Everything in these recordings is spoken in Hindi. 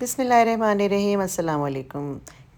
बिस्मिल्लाहिर्रहमानिर्रहीम, अस्सलाम वालेकुम।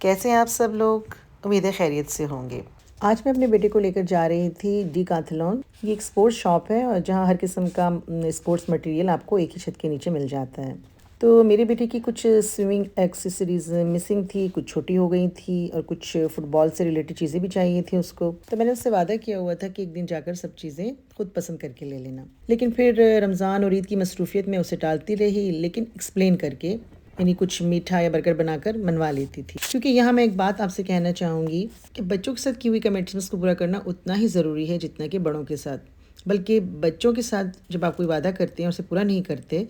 कैसे हैं आप सब लोग? उम्मीद है खैरियत से होंगे। आज मैं अपने बेटे को लेकर जा रही थी डीकाथलॉन। ये एक स्पोर्ट्स शॉप है और जहाँ हर किस्म का स्पोर्ट्स मटेरियल आपको एक ही छत के नीचे मिल जाता है। तो मेरे बेटे की कुछ स्विमिंग एक्सेसरीज़ मिसिंग थी, कुछ छोटी हो गई थी और कुछ फुटबॉल से रिलेटेड चीज़ें भी चाहिए थी उसको। तो मैंने उससे वादा किया हुआ था कि एक दिन जाकर सब चीज़ें खुद पसंद करके ले लेना। लेकिन फिर रमज़ान और ईद की मसरूफियत में उसे टालती रही, लेकिन एक्सप्लेन करके यानी कुछ मीठा या बर्गर बनाकर मनवा लेती थी। क्योंकि यहाँ मैं एक बात आपसे कहना चाहूँगी कि बच्चों के साथ की हुई कमिटमेंट्स को पूरा करना उतना ही ज़रूरी है जितना कि बड़ों के साथ। बल्कि बच्चों के साथ जब आप कोई वादा करते हैं उसे पूरा नहीं करते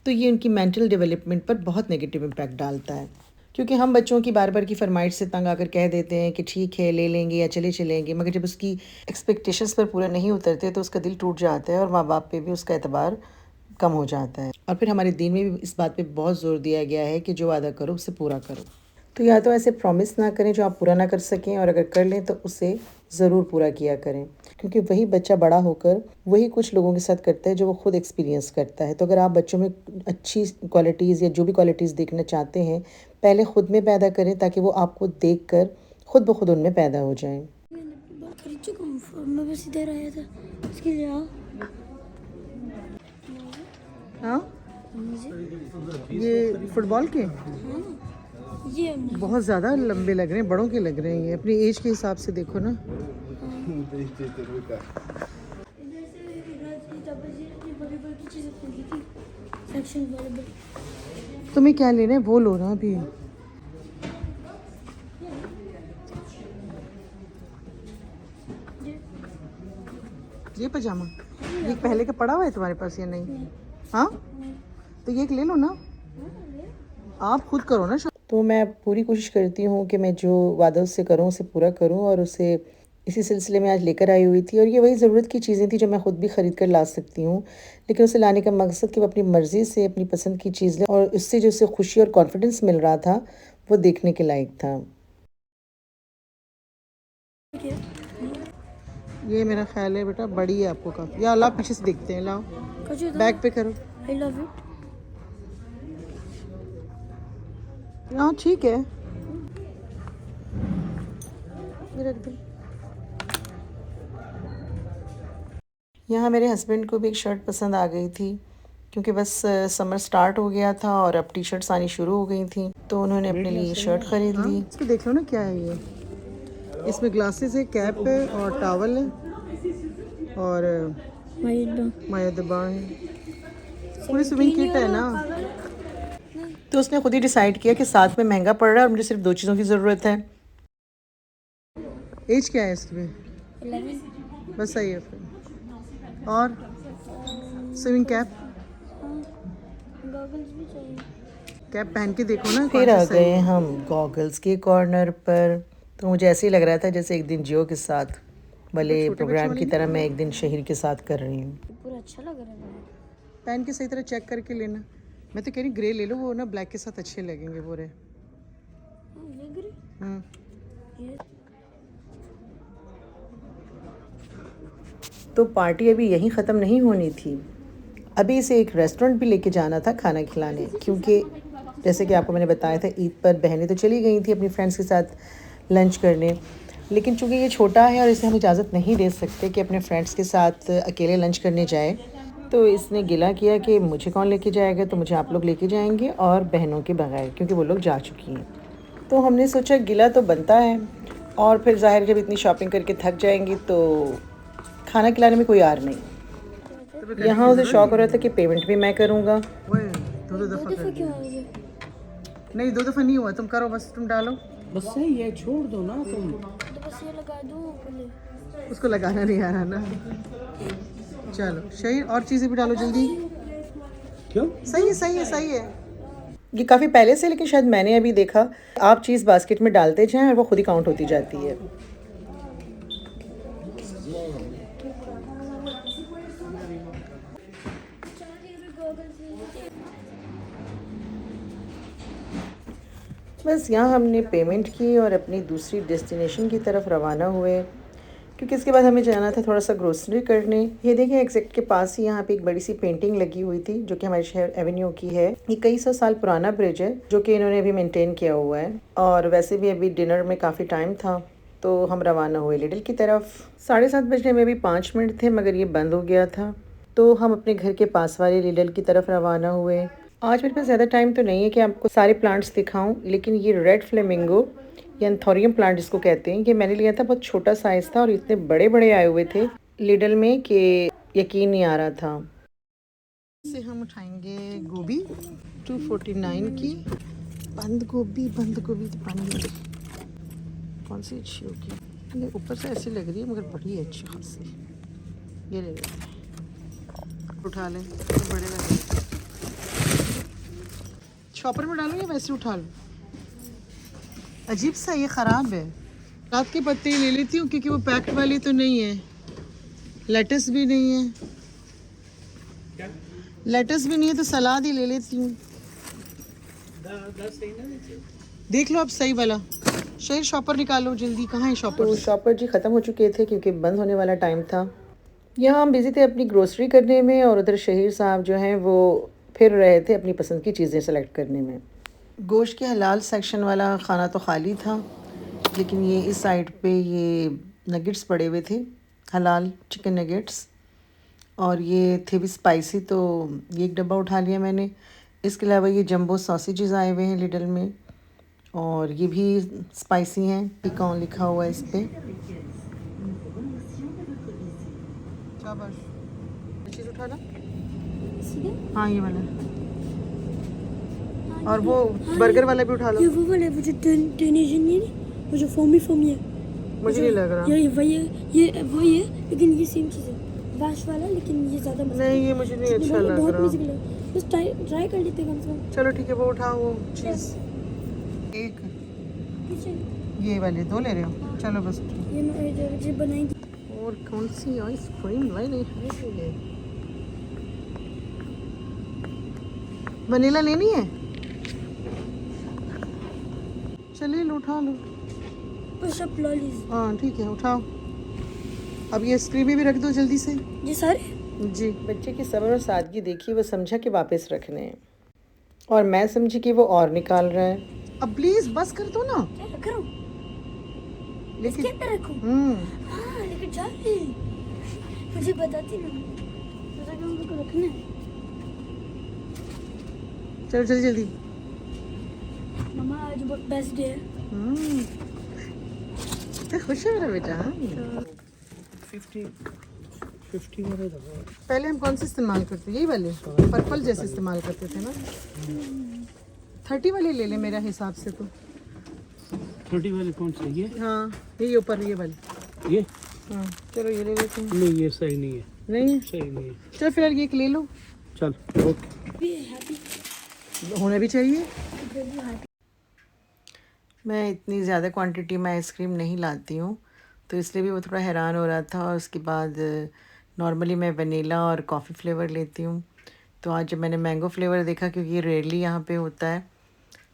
तो ये उनकी मेंटल डेवलपमेंट पर बहुत नेगेटिव इम्पैक्ट डालता है। क्योंकि हम बच्चों की बार बार की फरमाइश से तंग आकर कह देते हैं कि ठीक है ले लेंगे या चले चलेंगे, मगर जब उसकी एक्सपेक्टेशंस पर पूरा नहीं उतरते तो उसका दिल टूट जाता है और माँ बाप पे भी उसका एतबार कम हो जाता है। और फिर हमारे दीन में भी इस बात पे बहुत ज़ोर दिया गया है कि जो वादा करो उसे पूरा करो। तो या तो ऐसे प्रॉमिस ना करें जो आप पूरा ना कर सकें, और अगर कर लें तो उसे ज़रूर पूरा किया करें, क्योंकि वही बच्चा बड़ा होकर वही कुछ लोगों के साथ करता है जो वो खुद एक्सपीरियंस करता है। तो अगर आप बच्चों में अच्छी क्वालिटीज़ या जो भी क्वालिटीज़ देखना चाहते हैं, पहले ख़ुद में पैदा करें ताकि वो आपको देख कर ख़ुद ब खुद उनमें पैदा हो जाएं। खरीद चुका हूँ, मैं बस इधर आया था इसके लिए। हाँ, ये फुटबॉल के ये बहुत ज़्यादा लंबे लग रहे हैं, बड़ों के लग रहे हैं। ये अपनी एज के हिसाब से देखो ना। तुम्हें क्या लेना है वो लो ना अभी। ये पजामा ये पहले का पड़ा हुआ है तुम्हारे पास या नहीं? हाँ, तो ये एक ले लो ना, आप खुद करो ना। तो मैं पूरी कोशिश करती हूँ कि मैं जो वादा उससे करूँ उसे पूरा करूँ, और उसे इसी सिलसिले में आज लेकर आई हुई थी। और ये वही ज़रूरत की चीज़ें थी जो मैं ख़ुद भी ख़रीद कर ला सकती हूँ, लेकिन उसे लाने का मकसद कि वो अपनी मर्ज़ी से अपनी पसंद की चीज़ ले, और उससे जो उसे खुशी और कॉन्फिडेंस मिल रहा था वो देखने के लायक था। ये मेरा ख्याल है बेटा बड़ी है आपको काफ़ी। या लाओ पीछे से देखते हैं, लाओ बैक पे करो। I love you. हाँ ठीक है, रख दो। यहाँ मेरे हस्बैंड को भी एक शर्ट पसंद आ गई थी, क्योंकि बस समर स्टार्ट हो गया था और अब टी शर्ट्स आनी शुरू हो गई थी, तो उन्होंने अपने लिए ये शर्ट ख़रीद ली। इसको देख लो ना क्या है ये, इसमें ग्लासेस है, कैप है और टॉवल है और मायदबा है, पूरी स्विमिंग किट है ना। तो उसने खुद ही डिसाइड किया कि साथ में महंगा पड़ रहा है और मुझे सिर्फ 2 चीज़ों की ज़रूरत है। एज क्या है इसमें? 11। बस सही है फिर। और स्विमिंग कैप, गॉगल्स भी चाहिए। कैप पहन के देखो ना। फिर आ गए हम गॉगल्स के कॉर्नर पर। तो मुझे ऐसे ही लग रहा था जैसे एक दिन जियो के साथ वाले प्रोग्राम की तरह मैं एक दिन शहीर के साथ कर रही हूँ। पूरा अच्छा लग रहा है। पहन के सही तरह चेक करके लेना। मैं तो कह रही ग्रे ले लो, वो ना ब्लैक के साथ अच्छे लगेंगे पूरे। ये ग्रे। ये तो पार्टी अभी यहीं ख़त्म नहीं होनी थी, अभी इसे एक रेस्टोरेंट भी लेके जाना था खाना खिलाने, क्योंकि जैसे कि आपको मैंने बताया था ईद पर बहनें तो चली गई थी अपनी फ्रेंड्स के साथ लंच करने, लेकिन चूँकि ये छोटा है और इसे हम इजाज़त नहीं दे सकते कि अपने फ्रेंड्स के साथ अकेले लंच करने जाए, तो इसने गिला किया कि मुझे कौन लेके जाएगा, तो मुझे आप लोग लेके जाएंगे और बहनों के बगैर, क्योंकि वो लोग जा चुकी हैं। तो हमने सोचा गिला तो बनता है, और फिर ज़ाहिर जब इतनी शॉपिंग करके थक जाएंगी तो खाना खिलाने में कोई आर नहीं। यहाँ उसे शौक हो रहा था कि पेमेंट भी मैं करूँगा। दो दफ़ा क्यों आ गए? नहीं 2 दफ़ा नहीं हुआ, तुम करो बस, तुम डालो बस सही है, छोड़ दो ना तुम। तो बस ये लगा दूँ पहले। उसको लगाना नहीं आ रहा ना। चलो शहीर और चीज़ें भी डालो जल्दी। क्यों? सही है सही है सही है। ये काफ़ी पहले से, लेकिन शायद मैंने अभी देखा आप चीज़ बास्केट में डालते जाएं और वो खुद ही काउंट होती जाती है। बस यहाँ हमने पेमेंट की और अपनी दूसरी डेस्टिनेशन की तरफ रवाना हुए। क्योंकि इसके बाद हमें जाना था थोड़ा सा ग्रोसरी करने। ये देखिए एग्जैक्ट के पास ही यहाँ पे एक बड़ी सी पेंटिंग लगी हुई थी जो कि हमारे शहर एवेन्यू की है। ये कई सौ साल पुराना ब्रिज है जो कि इन्होंने अभी मेंटेन किया हुआ है। और वैसे भी अभी डिनर में काफ़ी टाइम था तो हम रवाना हुए लिडल की तरफ। 7:30 बजने में भी 5 मिनट थे मगर ये बंद हो गया था तो हम अपने घर के पास वाले लिडल की तरफ रवाना हुए। आज मेरे पास ज़्यादा टाइम तो नहीं है कि आपको सारे प्लांट्स दिखाऊं, लेकिन ये रेड फ्लेमिंगो या एंथोरियम प्लांट जिसको कहते हैं, ये मैंने लिया था। बहुत छोटा साइज़ था और इतने बड़े बड़े आए हुए थे लिडल में कि यकीन नहीं आ रहा था। से हम उठाएंगे गोभी 249 की। बंद गोभी तो पानी कौन सी अच्छी होगी? ये ऊपर से ऐसी लग रही है मगर बड़ी है अच्छी खासी। ये ले लेते हैं, उठा लें तो बड़े लगे। शॉपर में डालूं या वैसे उठा लूं? अजीब सा ये ख़राब है। रात के पत्ते ही ले लेती हूँ क्योंकि वो पैक्ड वाली तो नहीं है। लेटस भी नहीं है। क्या? लेटस भी नहीं है तो सलाद ही ले लेती हूँ। देख लो आप सही वाला। शहर शॉपर निकालो जल्दी, कहाँ है शॉपर? तो शॉपर जी ख़त्म हो चुके थे क्योंकि बंद होने वाला टाइम था। यहाँ हम बिज़ी थे अपनी ग्रोसरी करने में और उधर शहीर साहब जो हैं वो फिर रहे थे अपनी पसंद की चीज़ें सेलेक्ट करने में। गोश्त के हलाल सेक्शन वाला खाना तो खाली था, लेकिन ये इस साइड पे ये नगेट्स पड़े हुए थे, हलाल चिकन नगेट्स, और ये थे भी स्पाइसी तो ये एक डब्बा उठा लिया मैंने। इसके अलावा ये जंबो सॉसेजेस आए हुए हैं लिडल में और ये भी स्पाइसी हैं। पिकॉन लिखा हुआ है इस पर। चीज़ उठा ला। हाँ ये वाला, और वो बर्गर वाला भी उठा लो। ये वो वाला वो जो टूनिशियन नहीं, वो जो फोमी है। मुझे नहीं लग रहा। ये वही है लेकिन ये सेम चीज़ है, वैश वाला, लेकिन ये ज़्यादा मस्त नहीं ये मुझे नहीं अच्छा लग बहुत रहा। मज़े का, बस ट्राई कर लेते हैं कम से कम। चलो ठीक है वो उठाओ वो चीज़। एक ये वाले 2 ले रहे हो? चलो बस। ये बनाएंगे। और कौन सी आइसक्रीम लाई है? वनीला लेनी है? चलिए लो उठा लो। Push up lollies. हाँ ठीक है उठाओ। अब ये स्क्रीम भी रख दो जल्दी से। ये सारे जी। बच्चे की सब्र और सादगी देखिए, वो समझा कि वापस रखने हैं और मैं समझी कि वो और निकाल रहा है। अब प्लीज़ बस कर दो ना। क्या रख रहा हूँ? लेकिन इसके अंदर रखूँ? हाँ लेकिन जा रही मुझे बताती ना, पता कि उनको रखना है। चलो जल्दी जल्दी। मम्मा आज बहुत बेस्ट डे है। तो खुश है मेरा बेटा। हाँ 50 वाले दबा। पहले हम कौन से इस्तेमाल करते यही वाले पर्पल जैसे इस्तेमाल करते थे ना। 30 वाले ले ले मेरा हिसाब से तो। 30 वाले कौन से? ये? हाँ ये ऊपर ये वाले। ये? हाँ चलो ये ले लेते हैं। नहीं ये सही नहीं है। नहीं है? सही नहीं है। चल फिर ये एक ले लो। चल ओके। होना भी चाहिए। मैं इतनी ज़्यादा क्वांटिटी में आइसक्रीम नहीं लाती हूँ तो इसलिए भी वो थोड़ा हैरान हो रहा था। और उसके बाद नॉर्मली मैं वनीला और कॉफ़ी फ्लेवर लेती हूँ, तो आज जब मैंने मैंगो फ्लेवर देखा क्योंकि ये रेयरली यहाँ पे होता है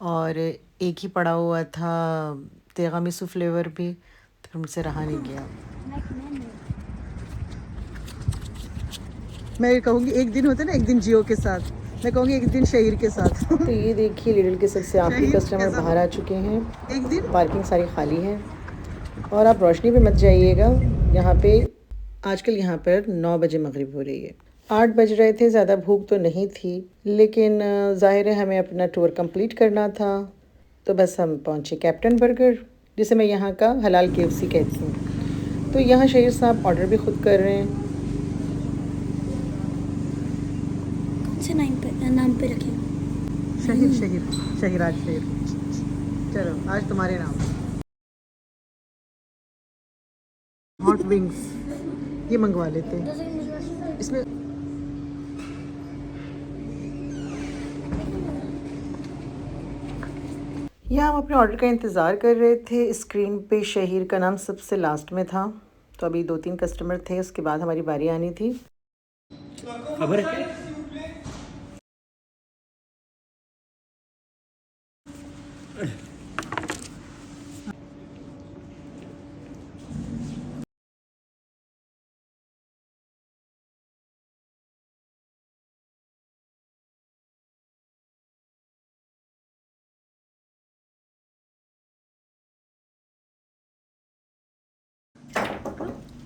और एक ही पड़ा हुआ था तिरामिसू फ्लेवर भी, तो फिर मुझसे रहा नहीं गया। मैं कहूँगी एक दिन होता है ना, एक दिन जियो के साथ, मैं कहूँगी एक दिन शहीर के साथ। तो ये देखिए लिडल के सबसे आखिरी कस्टमर बाहर आ चुके हैं। एक दिन पार्किंग सारी खाली है और आप रोशनी पे मत जाइएगा। यहाँ पे आजकल यहाँ पर 9 बजे मगरिब हो रही है। 8 बज रहे थे, ज़्यादा भूख तो नहीं थी लेकिन ज़ाहिर है हमें अपना टूर कंप्लीट करना था, तो बस हम पहुँचे कैप्टन बर्गर, जिसे मैं यहाँ का हलाल KFC कहती हूँ। तो यहाँ शहीर साहब ऑर्डर भी खुद कर रहे हैं। से नाम पे रखें? शहीराज शहीर। चलो आज तुम्हारे नाम। हॉट विंग्स ये मंगवा लेते हैं। इसमें यहाँ हम अपने ऑर्डर का इंतज़ार कर रहे थे। स्क्रीन पे शहीर का नाम सबसे लास्ट में था, तो अभी 2-3 कस्टमर थे, उसके बाद हमारी बारी आनी थी। खबर है?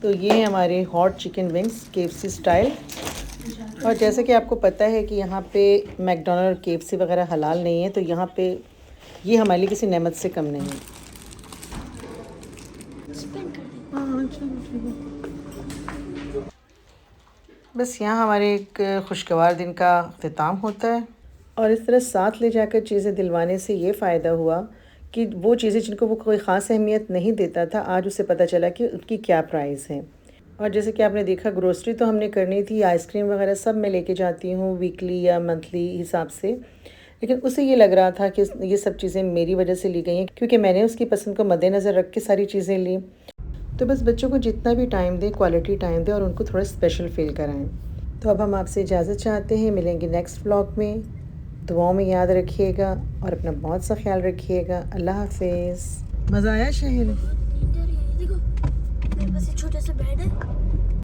तो ये हैं हमारे hot chicken wings KFC style. और जैसे कि आपको पता है कि यहाँ पे मैकडोनल्ड और KFC वगैरह हलाल नहीं है, तो यहाँ पे ये हमारे लिए किसी नेमत से कम नहीं है। स्पेंड कर दे। हाँ बस यहाँ हमारे एक खुशगवार दिन का अख्तिताम होता है। और इस तरह साथ ले जाकर चीज़ें दिलवाने से ये फ़ायदा हुआ कि वो चीज़ें जिनको वो कोई ख़ास अहमियत नहीं देता था, आज उसे पता चला कि उनकी क्या प्राइस है। और जैसे कि आपने देखा, ग्रोसरी तो हमने करनी थी, आइसक्रीम वगैरह सब मैं लेके जाती हूँ वीकली या मंथली हिसाब से, लेकिन उसे ये लग रहा था कि ये सब चीज़ें मेरी वजह से ली गई हैं, क्योंकि मैंने उसकी पसंद को मद्देनज़र रख के सारी चीज़ें ली। तो बस बच्चों को जितना भी टाइम दें, क्वालिटी टाइम दें और उनको थोड़ा स्पेशल फ़ील कराएँ। तो अब हम आपसे इजाज़त चाहते हैं, मिलेंगे नेक्स्ट व्लॉग में। दुआओं में याद रखिएगा और अपना बहुत सा ख्याल रखिएगा। अल्लाह हाफिज़। मज़ा आया शहर? नींद आ रही है, देखो मेरे पास एक छोटा सा बेड है।